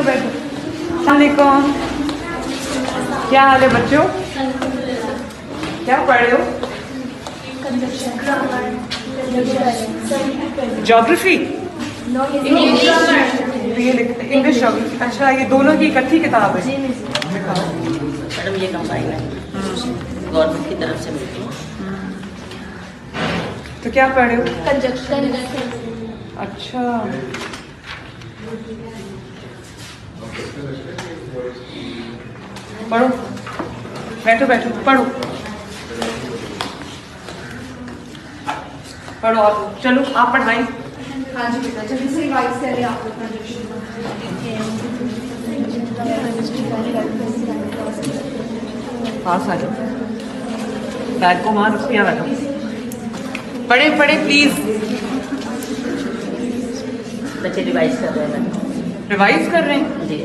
बैठो। अस्सलामुअलैकुम, क्या हाल है बच्चों? क्या पढ़ रहे हो? Geography, English geography. अच्छा, ये दोनों की इकट्ठी किताब है? मैडम ये कंबाइन है, गवर्नमेंट की तरफ से मिलती है। तो क्या पढ़ रहे हो? कंजक्शन। अच्छा, पढ़ो, बैठो बैठो, पढ़ो पढ़ो। आप चलो, आप पढ़ाई। हाँ जी बेटा, जल्दी से रिवाइज करें आप लोग। पास आ जाओ, बैग को वहां रखो, यहाँ बैठो। पढ़े पढ़े प्लीज। बच्चे रिवाइज कर रहे हैं। रिवाइज कर रहे हैं? जी।